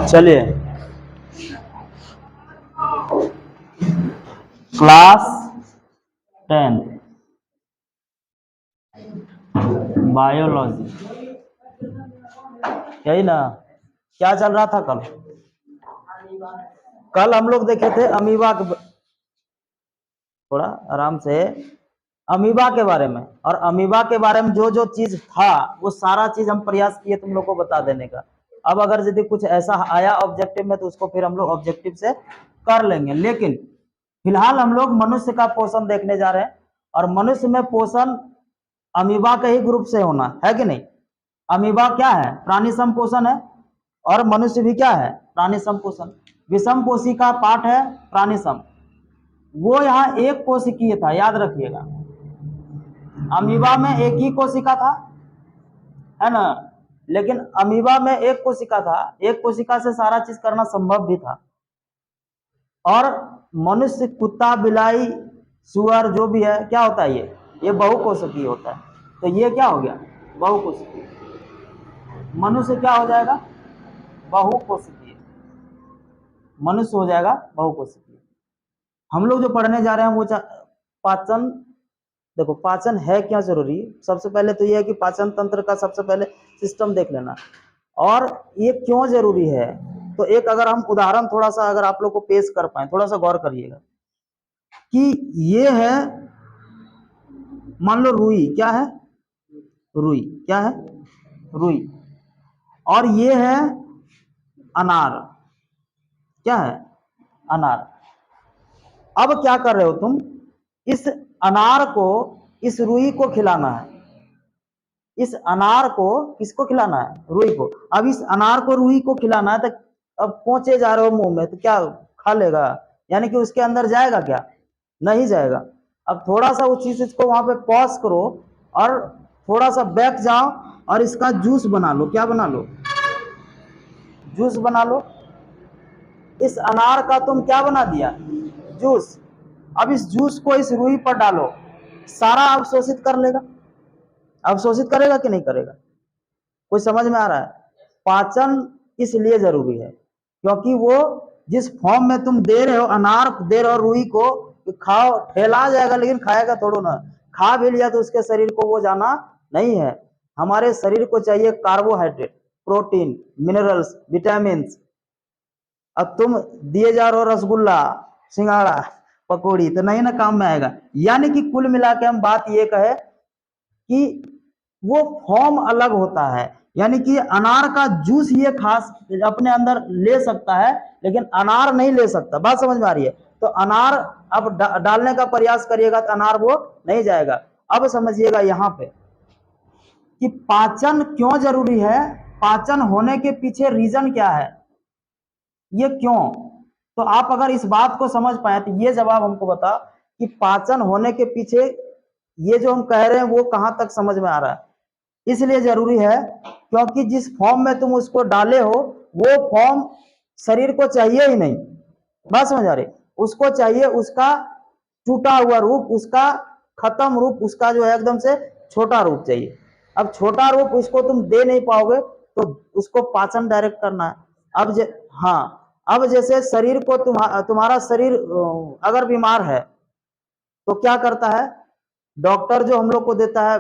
चलिए, class 10 biology, यही ना। क्या चल रहा था कल? कल हम लोग देखे थे अमीबा के, थोड़ा आराम से, अमीबा के बारे में। और अमीबा के बारे में जो जो चीज था वो सारा चीज हम प्रयास किए तुम लोग को बता देने का। अब अगर यदि कुछ ऐसा आया ऑब्जेक्टिव में तो उसको फिर हम लोग ऑब्जेक्टिव से कर लेंगे, लेकिन फिलहाल हम लोग मनुष्य का पोषण देखने जा रहे हैं। और मनुष्य में पोषण अमीबा के ही ग्रुप से होना है कि नहीं? अमीबा क्या है? प्राणी संपोषण है। और मनुष्य भी क्या है? प्राणी संपोषण। विषम कोशिका पार्ट है प्राणी सम। वो यहाँ एक कोशिकीय था, याद रखिएगा। अमीबा में एक ही कोशिका था, है ना। लेकिन अमीबा में एक कोशिका था, एक कोशिका से सारा चीज करना संभव भी था। और मनुष्य, कुत्ता, बिलाई, सुअर जो भी है, क्या होता है? ये बहुकोशिकीय होता है। तो ये क्या हो गया? बहुकोशिकीय। मनुष्य क्या हो जाएगा? बहुकोशिकीय। मनुष्य हो जाएगा बहुकोशिकीय। हम लोग जो पढ़ने जा रहे हैं वो पाचन। देखो, पाचन है क्या जरूरी? सबसे पहले तो ये है कि पाचन तंत्र का सबसे पहले सिस्टम देख लेना। और ये क्यों जरूरी है, तो एक अगर हम उदाहरण थोड़ा सा अगर आप लोग को पेश कर पाए, थोड़ा सा गौर करिएगा कि ये है, मान लो रुई। क्या है? रुई। क्या है? रुई। और ये है अनार। क्या है? अनार। अब क्या कर रहे हो तुम? इस अनार को, इस रुई को खिलाना है। इस अनार को किसको खिलाना है? रुई को। अब इस अनार को रुई को खिलाना है, तो अब पहुंचे जा रहे हो मुंह में, तो क्या खा लेगा? यानी कि उसके अंदर जाएगा क्या? नहीं जाएगा। अब थोड़ा सा उस चीज को वहां पे पॉज करो और थोड़ा सा बैक जाओ और इसका जूस बना लो। क्या बना लो? जूस बना लो। इस अनार का तुम क्या बना दिया? जूस। अब इस जूस को इस रुई पर डालो, सारा अवशोषित कर लेगा। अवशोषित करेगा कि नहीं करेगा? कोई समझ में आ रहा है? पाचन इसलिए जरूरी है क्योंकि वो जिस फॉर्म में तुम दे रहे हो, अनार दे रहे हो रुई को, तो खाओ, ठेला जाएगा लेकिन खाएगा थोड़ो ना। खा भी लिया तो उसके शरीर को वो जाना नहीं है। हमारे शरीर को चाहिए कार्बोहाइड्रेट, प्रोटीन, मिनरल्स, विटामिन। अब तुम दिए जा रहे हो रसगुल्ला, सिंगाड़ा, पकौड़ी, तो नहीं ना काम में आएगा। यानी कि कुल मिला के हम बात ये कहे कि वो फॉर्म अलग होता है। यानी कि अनार का जूस ये खास अपने अंदर ले सकता है, लेकिन अनार नहीं ले सकता। बात समझ में आ रही है? तो अनार अब डालने का प्रयास करिएगा तो अनार वो नहीं जाएगा। अब समझिएगा यहाँ पे कि पाचन क्यों जरूरी है, पाचन होने के पीछे रीजन क्या है, ये क्यों। तो आप अगर इस बात को समझ पाए तो ये जवाब हमको बता कि पाचन होने के पीछे ये जो हम कह रहे हैं वो कहां तक समझ में आ रहा है। इसलिए जरूरी है क्योंकि जिस फॉर्म में तुम उसको डाले हो वो फॉर्म शरीर को चाहिए ही नहीं। बात समझ आ रही? उसको चाहिए उसका टूटा हुआ रूप, उसका खत्म रूप, उसका जो है एकदम से छोटा रूप चाहिए। अब छोटा रूप उसको तुम दे नहीं पाओगे तो उसको पाचन डायरेक्ट करना है। अब हाँ, अब जैसे शरीर को तुम्हारा शरीर अगर बीमार है तो क्या करता है? डॉक्टर जो हम लोग को देता है,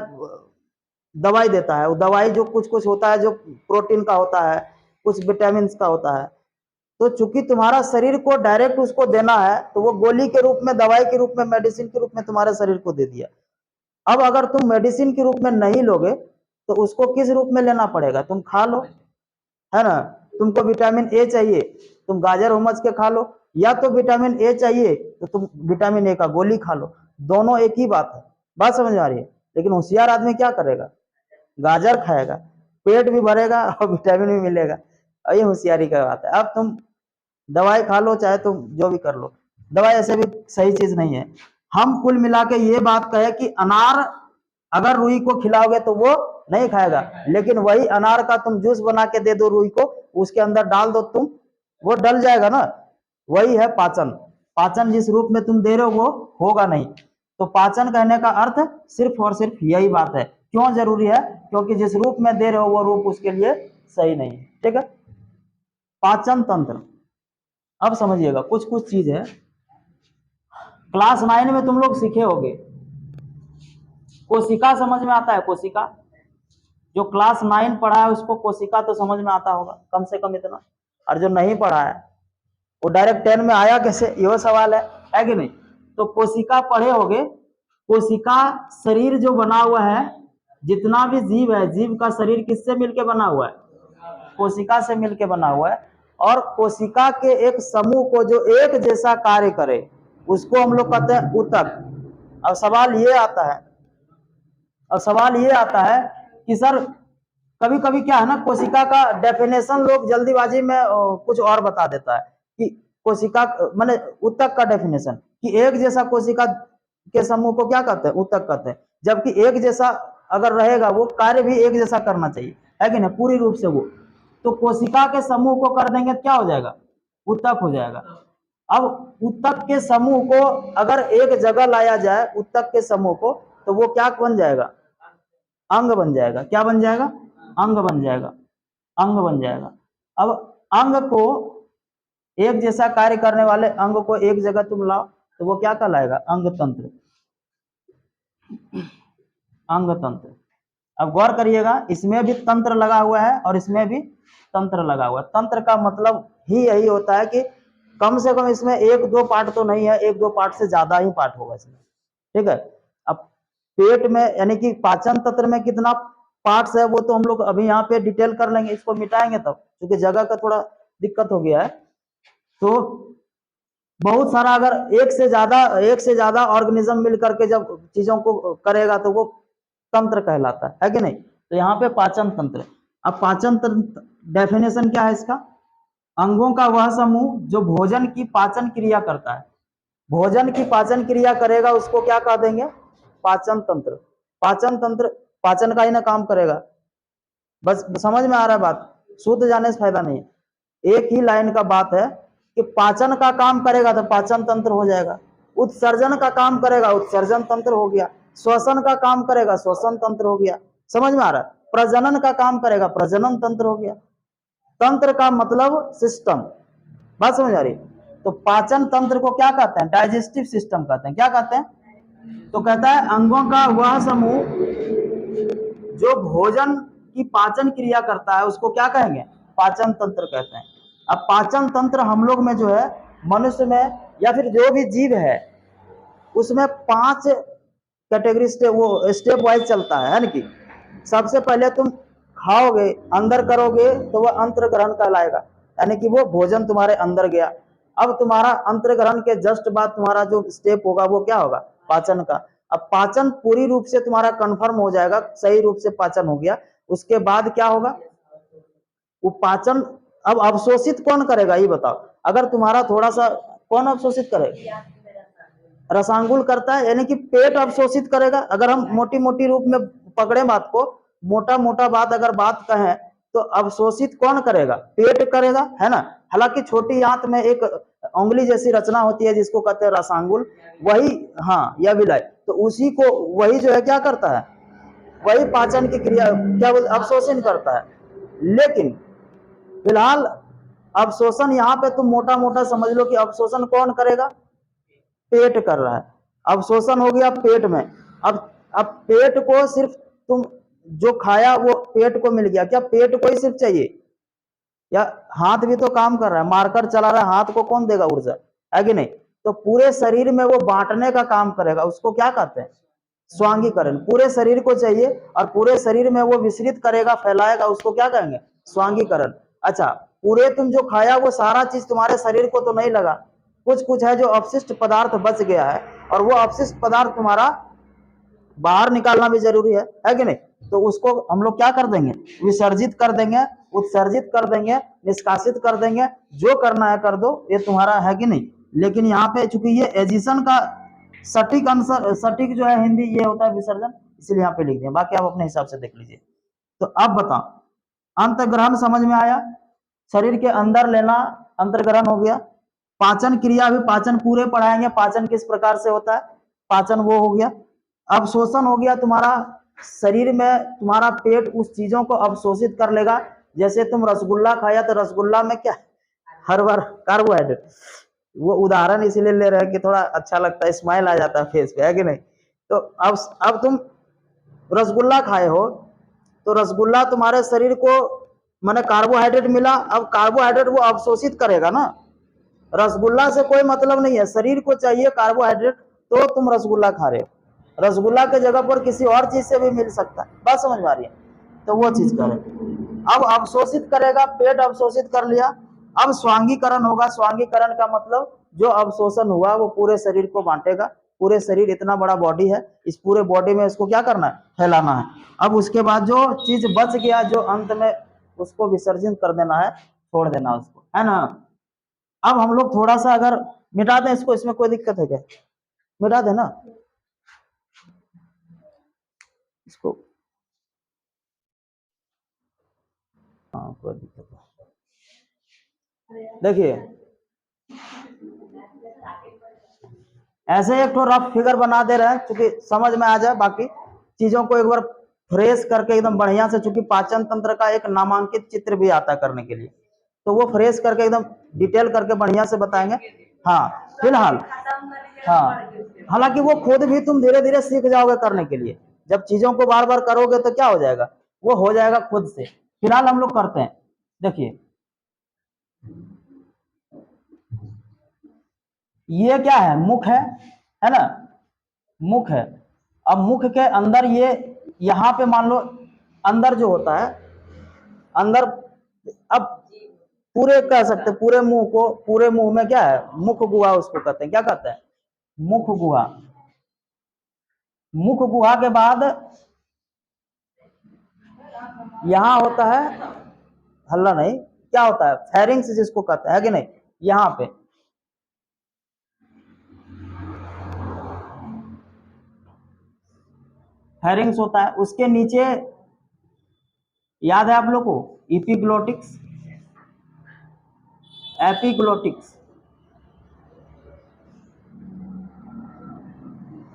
दवाई देता है, वो दवाई जो कुछ कुछ होता है, जो प्रोटीन का होता है, कुछ विटामिन का होता है। तो चूंकि तुम्हारा शरीर को डायरेक्ट उसको देना है तो वो गोली के रूप में, दवाई के रूप में, मेडिसिन के रूप में तुम्हारे शरीर को दे दिया। अब अगर तुम मेडिसिन के रूप में नहीं लोगे तो उसको किस रूप में लेना पड़ेगा? तुम खा लो, है ना। तुमको विटामिन ए चाहिए, तुम गाजर उमज के खा लो, या तो विटामिन ए चाहिए तो तुम विटामिन ए का गोली खा लो। दोनों एक ही बात है। बात समझ में आ रही है? लेकिन होशियार आदमी क्या करेगा? गाजर खाएगा, पेट भी भरेगा और विटामिन भी मिलेगा। और ये होशियारी का बात है। अब तुम दवाई खा लो, चाहे तुम जो भी कर लो, दवाई ऐसे भी सही चीज नहीं है। हम कुल मिला के ये बात कहे कि अनार अगर रुई को खिलाओगे तो वो नहीं खाएगा, लेकिन वही अनार का तुम जूस बना के दे दो रुई को, उसके अंदर डाल दो तुम, वो डल जाएगा ना। वही है पाचन। पाचन जिस रूप में तुम दे रहे हो वो होगा नहीं। तो पाचन कहने का अर्थ सिर्फ और सिर्फ यही बात है। क्यों जरूरी है? क्योंकि जिस रूप में दे रहे हो वो रूप उसके लिए सही नहीं है। ठीक है, पाचन तंत्र। अब समझिएगा कुछ कुछ चीज है, क्लास 9 में तुम लोग सीखे होगे, कोशिका समझ में आता है? कोशिका, जो क्लास 9 पढ़ा है उसको कोशिका तो समझ में आता होगा कम से कम इतना, और जो नहीं पढ़ा है वो डायरेक्ट 10 में आया कैसे, यह सवाल है कि नहीं? तो कोशिका पढ़े होगे। कोशिका शरीर जो बना हुआ है, जितना भी जीव है, जीव का शरीर किससे मिलके बना हुआ है? कोशिका से मिलके बना हुआ है। और कोशिका के एक समूह को जो एक जैसा कार्य करे उसको हम लोग कहते हैं ऊतक। अब सवाल ये आता है कि सर कभी कभी क्या है ना, कोशिका का डेफिनेशन लोग जल्दीबाजी में कुछ और बता देता है कि कोशिका माने ऊतक का डेफिनेशन, कि एक जैसा कोशिका के समूह को क्या कहते हैं? ऊतक कहते हैं। जबकि एक जैसा अगर रहेगा वो कार्य भी एक जैसा करना चाहिए, है कि नहीं, पूरी रूप से वो। तो कोशिका के समूह को कर देंगे क्या हो जाएगा? ऊतक हो जाएगा। अब ऊतक के समूह को अगर एक जगह लाया जाए, ऊतक के समूह को, तो वो क्या बन जाएगा? अंग बन जाएगा। क्या बन जाएगा? अंग बन जाएगा। अंग बन जाएगा। अब अंग को, एक जैसा कार्य करने वाले अंग को एक जगह तुम लाओ तो वो क्या कहलाएगा? अंग तंत्र। अंग तंत्र। अब गौर करिएगा, इसमें भी तंत्र लगा हुआ है और इसमें भी तंत्र लगा हुआ है। तंत्र का मतलब ही यही होता है कि कम से कम इसमें एक दो पार्ट तो नहीं है, एक दो पार्ट से ज्यादा ही पार्ट होगा इसमें। ठीक है, अब पेट में यानी कि पाचन तंत्र में कितना पार्ट्स है वो तो हम लोग अभी यहाँ पे डिटेल कर लेंगे, इसको मिटाएंगे तब, क्योंकि जगह का थोड़ा दिक्कत हो गया है। तो बहुत सारा, अगर एक से ज्यादा ऑर्गेनिज्म मिल करके जब चीजों को करेगा तो वो तंत्र कहलाता है कि नहीं? तो यहाँ पे पाचन तंत्र। अब पाचन तंत्र डेफिनेशन क्या है इसका? अंगों का वह समूह जो भोजन की पाचन क्रिया करता है। भोजन की पाचन क्रिया करेगा उसको क्या कह देंगे? पाचन तंत्र। पाचन तंत्र पाचन का ही ना काम करेगा। बस समझ में आ रहा है बात? शुद्ध जाने से फायदा नहीं है, एक ही लाइन का बात है कि पाचन का काम करेगा तो पाचन तंत्र हो जाएगा, उत्सर्जन का काम करेगा उत्सर्जन तंत्र हो गया, श्वसन का काम करेगा श्वसन तंत्र हो गया। समझ में आ रहा है? प्रजनन का काम करेगा प्रजनन तंत्र हो गया। तंत्र का मतलब सिस्टम। बात समझ आ रही? तो पाचन तंत्र को क्या कहते हैं? डाइजेस्टिव सिस्टम कहते हैं। क्या कहते हैं? तो कहता है अंगों का वह समूह जो भोजन की पाचन क्रिया करता है उसको क्या कहेंगे? पाचन तंत्र कहते हैं। अब पाचन तंत्र हम लोग में जो है, मनुष्य में या फिर जो भी जीव है उसमें 5 कैटेगरी वो स्टेप वाइज चलता है ना कि सबसे पहले तुम खाओगे, अंदर करोगे तो वह अंतर ग्रहण कहलाएगा, यानी कि वो भोजन तुम्हारे अंदर गया। अब तुम्हारा अंतर ग्रहण के जस्ट बाद तुम्हारा जो स्टेप होगा वो क्या होगा? पाचन का। अब पाचन पूरी रूप से तुम्हारा कंफर्म हो जाएगा, सही रूप से पाचन हो गया, उसके बाद क्या होगा? वो पाचन अब अवशोषित कौन करेगा ये बताओ? अगर तुम्हारा थोड़ा सा, कौन अवशोषित करेगा? रसांगुल करता है, यानी कि पेट अवशोषित करेगा। अगर हम मोटी मोटी रूप में पकड़े बात को, मोटा मोटा बात अगर बात कहें तो अवशोषित कौन करेगा? पेट करेगा, है ना। हालांकि छोटी आंत में एक उंगली जैसी रचना होती है जिसको कहते हैं रसांगुल, वही, हाँ, या विलाय, तो उसी को वही जो है क्या करता है? वही पाचन की क्रिया क्या बोलते, अवशोषण करता है। लेकिन फिलहाल अवशोषण यहाँ पे तुम मोटा मोटा समझ लो कि अवशोषण कौन करेगा? पेट कर रहा है। अवशोषण हो गया पेट में। अब पेट को सिर्फ तुम जो खाया वो पेट को मिल गया, क्या पेट को ही सिर्फ चाहिए? या हाथ भी तो काम कर रहा है, मारकर चला रहा है, हाथ को कौन देगा ऊर्जा, है कि नहीं? तो पूरे शरीर में वो बांटने का काम करेगा, उसको क्या कहते हैं? स्वांगीकरण। पूरे शरीर को चाहिए और पूरे शरीर में वो विस्तृत करेगा, फैलाएगा, उसको क्या कहेंगे? स्वांगीकरण। अच्छा, पूरे तुम जो खाया वो सारा चीज तुम्हारे शरीर को तो नहीं लगा, कुछ कुछ है जो अपशिष्ट पदार्थ बच गया है, और वो अपशिष्ट पदार्थ तुम्हारा बाहर निकालना भी जरूरी है कि नहीं? तो उसको हम लोग क्या कर देंगे? विसर्जित कर देंगे, उत्सर्जित कर देंगे, निष्कासित कर देंगे, जो करना है कर दो, ये तुम्हारा है कि नहीं। लेकिन यहाँ पे चूंकि ये एजिशन का सटीक आंसर, सटीक जो है हिंदी ये होता है विसर्जन, इसलिए यहाँ पे लिख दिया, बाकी आप अपने हिसाब से देख लीजिए। तो अब बताओ, अंतर्ग्रहण समझ में आया? शरीर के अंदर लेना अंतर्ग्रहण हो गया। पाचन क्रिया भी, पाचन पूरे पढ़ाएंगे, पाचन किस प्रकार से होता है, पाचन वो हो गया। अवशोषण हो गया तुम्हारा, शरीर में तुम्हारा पेट उस चीजों को अवशोषित कर लेगा जैसे तुम रसगुल्ला खाया तो रसगुल्ला में क्या, हर बार कार्बोहाइड्रेट। वो उदाहरण इसीलिए ले रहे हैं कि थोड़ा अच्छा लगता है, स्माइल आ जाता है फेस पे, है कि नहीं। तो अब तुम रसगुल्ला खाए हो तो रसगुल्ला तुम्हारे शरीर को माने कार्बोहाइड्रेट मिला, अब कार्बोहाइड्रेट वो अवशोषित करेगा ना, रसगुल्ला से कोई मतलब नहीं है, शरीर को चाहिए कार्बोहाइड्रेट, तो तुम रसगुल्ला खा रहे हो। रसगुल्ला के जगह पर किसी और चीज से भी मिल सकता है, बात समझ में आ रही है, तो वो चीज करे। अब अवशोषित करेगा, पेट अवशोषित कर लिया, अब स्वांगीकरण होगा। स्वांगीकरण का मतलब जो अवशोषण हुआ वो पूरे शरीर को बांटेगा। पूरे शरीर, इतना बड़ा बॉडी है, इस पूरे बॉडी में इसको क्या करना है, फैलाना है। अब उसके बाद जो चीज बच गया, जो अंत में उसको विसर्जित कर देना है, छोड़ देना उसको, है ना। अब हम लोग थोड़ा सा अगर मिटा दें इसको, इसमें कोई दिक्कत है क्या, मिटा देना इसको, हाँ कोई दिक्कत नहीं। देखिए ऐसे एक तो रफ फिगर बना दे रहे हैं, क्योंकि समझ में आ जाए, बाकी चीजों को एक बार फ्रेश करके एकदम बढ़िया से, चूंकि पाचन तंत्र का एक नामांकित चित्र भी आता है करने के लिए, तो वो फ्रेश करके एकदम डिटेल करके बढ़िया से बताएंगे। हाँ फिलहाल, हाँ हालांकि वो खुद भी तुम धीरे धीरे सीख जाओगे करने के लिए, जब चीजों को बार बार करोगे तो क्या हो जाएगा, वो हो जाएगा खुद से। फिलहाल हम लोग करते हैं। देखिए ये क्या है, मुख है ना, मुख है। अब मुख के अंदर ये, यहाँ पे मान लो अंदर जो होता है, अंदर, अब पूरे कह सकते, पूरे मुंह को, पूरे मुंह में क्या है, मुख गुहा उसको कहते हैं, क्या कहते हैं, मुख गुहा। मुख गुहा के बाद यहां होता है, हल्ला नहीं, क्या होता है, फेरिंग्स जिसको कहते हैं, कि नहीं, यहां पे फेरिंग्स होता है। उसके नीचे याद है आप लोग को, इपिग्लोटिक्स, एपिग्लोटिक्स,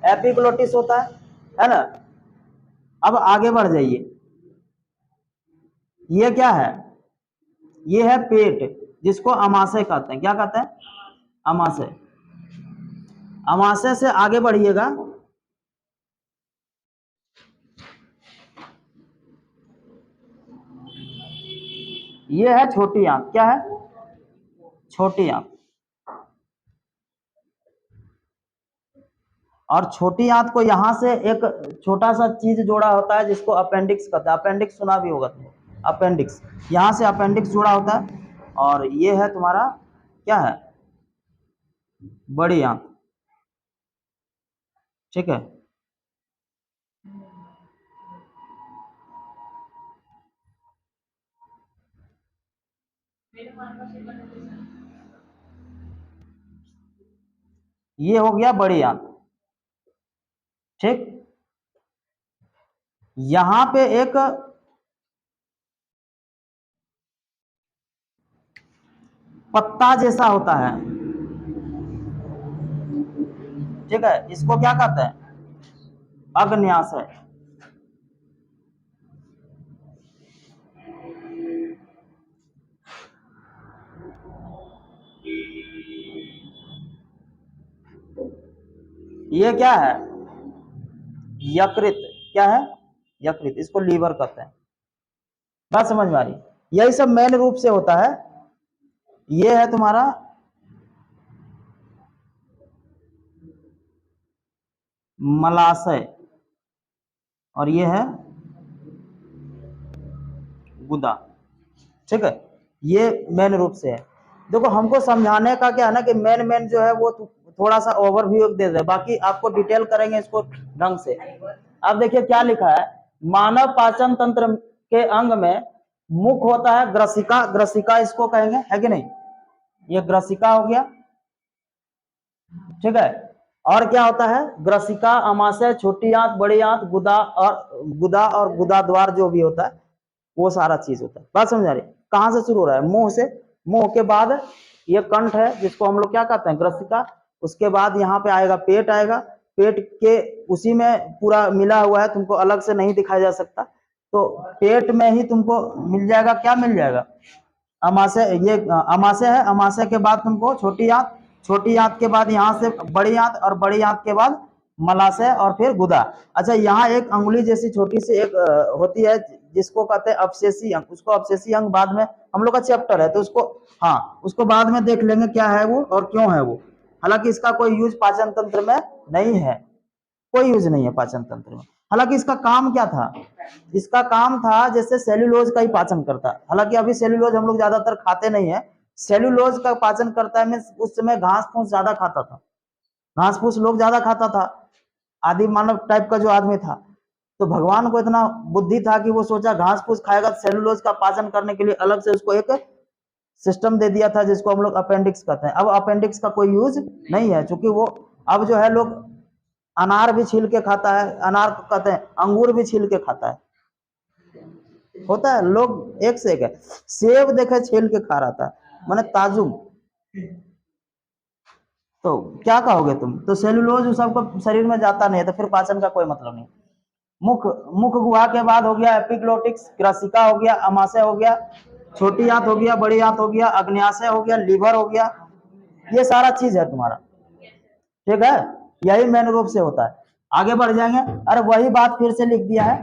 एपिग्लोटिस होता है ना। अब आगे बढ़ जाइए, ये क्या है, ये है पेट, जिसको अमाशय कहते हैं, क्या कहते हैं, अमाशय। अमाशय से आगे बढ़िएगा, ये है छोटी आंत, क्या है, छोटी आंत। और छोटी आंत को यहां से एक छोटा सा चीज जोड़ा होता है, जिसको अपेंडिक्स कहते हैं। अपेंडिक्स सुना भी होगा तुम, अपेंडिक्स, यहां से अपेंडिक्स जुड़ा होता है। और ये है तुम्हारा क्या है, बड़ी आंत, ठीक है। ये हो गया बड़ी आंत, ठीक। यहां पे एक पत्ता जैसा होता है, ठीक है, इसको क्या कहते हैं, अग्न्याशय। ये क्या है, यकृत, क्या है, यकृत, इसको लीवर कहते हैं। बात समझ में आ रही, यही सब मेन रूप से होता है। ये है तुम्हारा मलाशय, और ये है गुदा, ठीक है। ये मेन रूप से है। देखो हमको समझाने का क्या है ना, कि मेन मेन जो है वो थोड़ा सा ओवरव्यू दे दे, बाकी आपको डिटेल करेंगे इसको ढंग से। अब देखिए क्या लिखा है, मानव पाचन तंत्र के अंग में मुख होता है, ग्रसिका, ग्रसिका इसको कहेंगे, है कि नहीं, ये ग्रसिका हो गया, ठीक है। और क्या होता है, ग्रसिका, अमाशय, छोटी आंत, बड़ी आंत, गुदा और गुदा द्वार जो भी होता है, वो सारा चीज होता है। बात समझ आ रही, कहां से शुरू हो रहा है, मुंह से। मुंह के बाद ये कंठ है, जिसको हम लोग क्या कहते हैं, ग्रसिका। उसके बाद यहाँ पे आएगा पेट, आएगा पेट के उसी में पूरा मिला हुआ है, तुमको अलग से नहीं दिखाया जा सकता। तो पेट में ही तुमको मिल जाएगा, क्या मिल जाएगा, अमाशय। ये अमाशय है, अमाशय के बाद तुमको छोटी आंत, छोटी आंत के बाद यहाँ से बड़ी आंत, और बड़ी आंत के बाद मलाशय, और फिर गुदा। अच्छा, यहाँ एक अंगुली जैसी छोटी सी एक होती है जिसको कहते हैं अपशेषी अंग। उसको अपशेषी अंग बाद में हम लोग का चैप्टर है, तो उसको, हाँ, उसको बाद में देख लेंगे क्या है वो और क्यों है वो। हालांकि इसका कोई यूज पाचन तंत्र में नहीं है, कोई यूज नहीं है पाचन तंत्र में। हालांकि इसका काम क्या था, इसका काम था जैसे सेल्यूलोज का ही पाचन करता है। हालांकि अभी सेल्यूलोज हम लोग ज्यादातर खाते नहीं है, सेल्यूलोज का पाचन करता है। मीन्स उस समय घास फूस ज्यादा खाता था, घास फूस लोग ज्यादा खाता था, आदि मानव टाइप का जो आदमी था। तो भगवान को इतना बुद्धि था कि वो सोचा घास फूस खाएगा, सेल्यूलोज का पाचन करने के लिए अलग से उसको एक सिस्टम दे दिया था जिसको हम लोग अपेंडिक्स कहते हैं। अब अपेंडिक्स का कोई यूज नहीं है, क्योंकि वो अब जो है लोग अनार भी छील के खाता है, अनार को कहते हैं, अंगूर भी छील के खाता है, होता है, लोग एक से एक है। सेब देखे छील के खा रहा था, माने ताजुब। तो क्या कहोगे तुम, तो सेलुलोज उस सबको शरीर में जाता नहीं है, तो फिर पाचन का कोई मतलब नहीं। मुख, मुख गुहा के बाद हो गया एपिग्लोटिक्स, क्रसिका हो गया, अमाशय हो गया, छोटी आंत हो गया, बड़ी आंत हो गया, अग्न्याशय हो गया, लीवर हो गया, ये सारा चीज है तुम्हारा, ठीक है। यही मेन रूप से होता है। आगे बढ़ जाएंगे। अरे वही बात फिर से लिख दिया है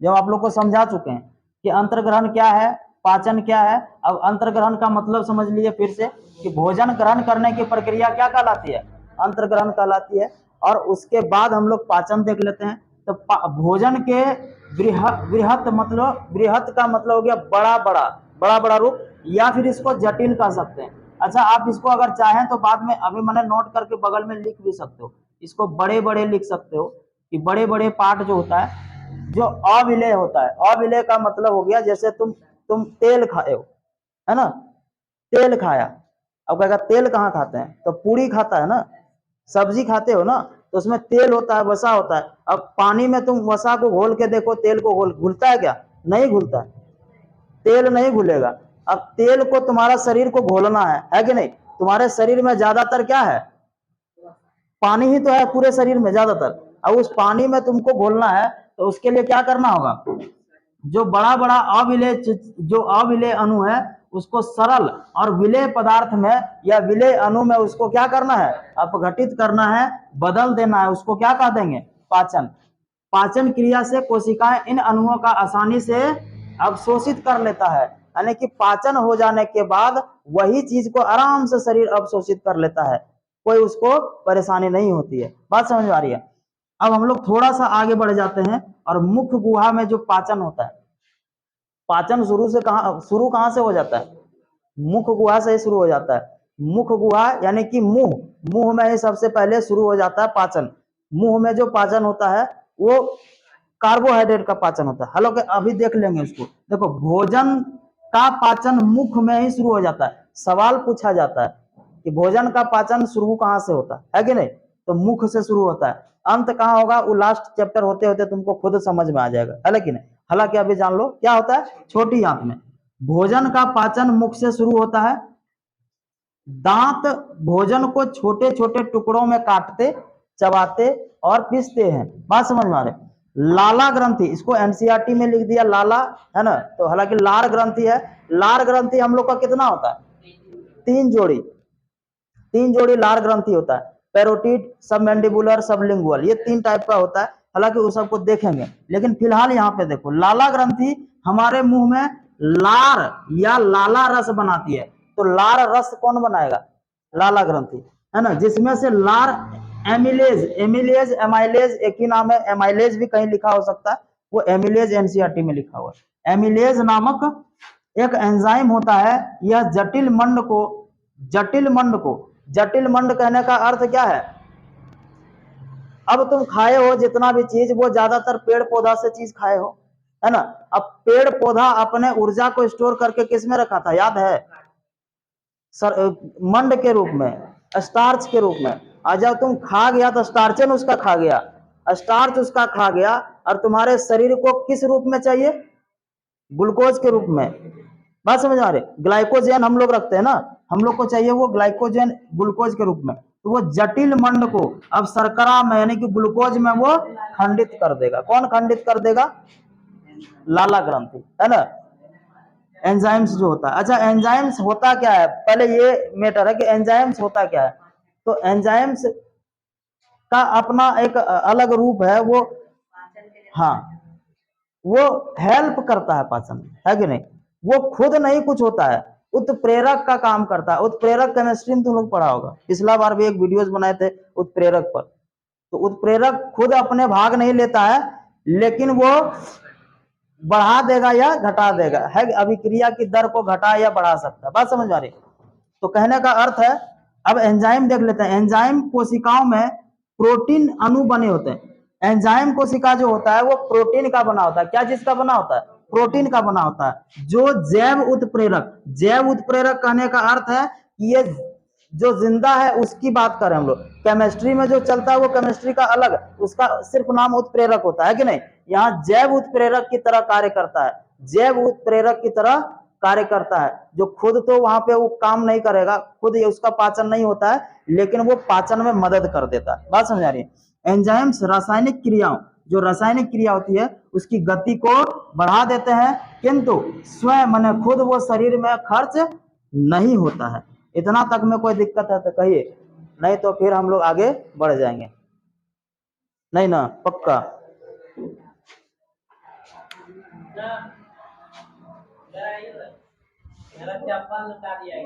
जब आप लोग को समझा चुके हैं कि अंतर्ग्रहण क्या है, पाचन क्या है। अब अंतर्ग्रहण का मतलब समझ लिए फिर से कि भोजन ग्रहण करने की प्रक्रिया क्या कहलाती है, अंतर्ग्रहण कहलाती है। और उसके बाद हम लोग पाचन देख लेते हैं। तो भोजन के बृहत मतलब, बृहत का मतलब हो गया बड़ा बड़ा, बड़ा बड़ा रूप, या फिर इसको जटिल कह सकते हैं। अच्छा, आप इसको अगर चाहें तो बाद में अभी मैंने नोट करके बगल में लिख भी सकते हो, इसको बड़े बड़े लिख सकते हो कि बड़े बड़े पार्ट जो होता है, जो अविलेय होता है। अविलेय का मतलब हो गया जैसे तुम तेल खाए हो, है ना, तेल खाया। अब कहेगा तेल कहाँ खाते हैं, तो पूरी खाता है ना, सब्जी खाते हो ना, तो उसमें तेल होता है, वसा होता है। अब पानी में तुम वसा को घोल के देखो, तेल को घुलता है क्या, नहीं घुलता है, तेल नहीं घुलेगा। अब तेल को तुम्हारा शरीर को घोलना है कि नहीं। तुम्हारे शरीर में ज्यादातर क्या है, पानी ही तो है पूरे शरीर में ज्यादातर। अब उस पानी में तुमको घोलना है, तो उसके लिए क्या करना होगा, जो बड़ा बड़ा अविलेय, जो अविलेय अणु है उसको सरल और विलेय पदार्थ में या विलेय अणु में उसको क्या करना है, अपघटित करना है, बदल देना है। उसको क्या कह देंगे, पाचन। पाचन क्रिया से कोशिकाएं इन अणुओं का आसानी से अवशोषित कर लेता है, यानी कि पाचन हो जाने के बाद वही चीज को आराम से शरीर अवशोषित कर लेता है, कोई उसको परेशानी नहीं होती है। बात समझ में आ रही है। अब हम लोग थोड़ा सा आगे बढ़ जाते हैं, और मुख गुहा में जो पाचन होता है, पाचन शुरू कहां से हो जाता है, मुख गुहा से ही शुरू हो जाता है। मुख गुहा यानी कि मुंह, मुंह में ही सबसे पहले शुरू हो जाता है पाचन। मुंह में जो पाचन होता है वो कार्बोहाइड्रेट का पाचन होता है। हालांकि अभी देख लेंगे उसको। देखो, भोजन का पाचन मुख में ही शुरू हो जाता है। सवाल पूछा जाता है कि भोजन का पाचन शुरू कहां से होता है कि नहीं, तो मुख से शुरू होता है। अंत कहां होगा, वो लास्ट चैप्टर होते होते तुमको खुद समझ में आ जाएगा, है कि नहीं। हालांकि अभी जान लो क्या होता है, छोटी आंत में भोजन का पाचन मुख से शुरू होता है। दांत भोजन को छोटे छोटे टुकड़ों में काटते, चबाते और पीसते हैं। बात समझ में आ रही। लाला ग्रंथि, इसको एनसीईआरटी में लिख दिया लाला, है ना। तो हालांकि लार ग्रंथि है। लार ग्रंथि हम लोग का कितना होता है, 3 जोड़ी, 3 जोड़ी लार ग्रंथि होता है। पैरोटिड, सब मैंडिबुलर, सब लिंगुअल, ये 3 टाइप का होता है। हालांकि उस सबको देखेंगे, लेकिन फिलहाल यहाँ पे देखो, लाला ग्रंथि हमारे मुंह में लार या लाला रस बनाती है। तो लार रस कौन बनाएगा, लाला ग्रंथि, है ना, जिसमें से लार एमिलेज, एमिलेज एमाइलेज एक ही नाम है, एमाइलेज भी कहीं लिखा हो सकता है, वो एमिलेज एनसीईआरटी में लिखा हुआ है। एमिलेज नामक एक एंजाइम होता है। यह जटिल मंड को, जटिल मंड को, जटिल मंड कहने का अर्थ क्या है, अब तुम खाए हो जितना भी चीज वो ज्यादातर पेड़ पौधा से चीज खाए हो, है ना। अब पेड़ पौधा अपने ऊर्जा को स्टोर करके किस में रखा था, याद है, मंड के रूप में, स्टार्च के रूप में। और जब तुम खा गया तो स्टार्चन उसका खा गया, स्टार्च उसका खा गया, और तुम्हारे शरीर को किस रूप में चाहिए, ग्लूकोज के रूप में। बात समझ आ रही। ग्लाइकोजन हम लोग रखते हैं ना, हम लोग को चाहिए वो ग्लाइकोजन ग्लूकोज के रूप में। तो वो जटिल मंड को अब शर्करा में यानी कि ग्लूकोज में वो खंडित कर देगा। कौन खंडित कर देगा, लाला ग्रंथि, है ना। एंजाइम्स जो होता है, अच्छा एंजाइम्स होता क्या है, पहले ये मैटर है कि एंजाइम्स होता क्या है। तो एंजाइम्स का अपना एक अलग रूप है, वो हाँ वो हेल्प करता है पाचन में, है कि नहीं। वो खुद नहीं कुछ होता है, उत्प्रेरक का काम करता है। उत्प्रेरक केमिस्ट्री में तुम लोग पढ़ा होगा, पिछला बार भी एक वीडियोस बनाए थे उत्प्रेरक पर। तो उत्प्रेरक खुद अपने भाग नहीं लेता है, लेकिन वो बढ़ा देगा या घटा देगा, है अभिक्रिया की दर को घटा या बढ़ा सकता है। बात समझ आ रही। तो कहने का अर्थ है, अब एंजाइम देख लेते हैं। एंजाइम कोशिकाओं में प्रोटीन अणु बने होते हैं। एंजाइम कोशिका जो होता है वो प्रोटीन का बना होता है। क्या चीज का बना होता है, प्रोटीन का बना होता है। जो जैव उत्प्रेरक, जैव उत्प्रेरक कहने का अर्थ है कि ये जो जिंदा है उसकी बात करें हम लोग। केमिस्ट्री में जो चलता है वो केमिस्ट्री का अलग, उसका सिर्फ नाम उत्प्रेरक होता है कि नहीं। यहाँ जैव उत्प्रेरक की तरह कार्य करता है, जैव उत्प्रेरक की तरह कार्य करता है, जो खुद तो वहां पे वो काम नहीं करेगा, खुद ये उसका पाचन नहीं होता है, लेकिन वो पाचन में मदद कर देता है। बात समझ आ रही है। एंजाइम्स रासायनिक क्रियाओं, जो रासायनिक क्रिया होती है उसकी गति को बढ़ा देते हैं, किंतु स्वयं माने खुद वो शरीर में खर्च नहीं होता है। इतना तक में कोई दिक्कत है तो कहिए, नहीं तो फिर हम लोग आगे बढ़ जाएंगे। नहीं ना, पक्का। मेरा चप्पल लुटा दिया।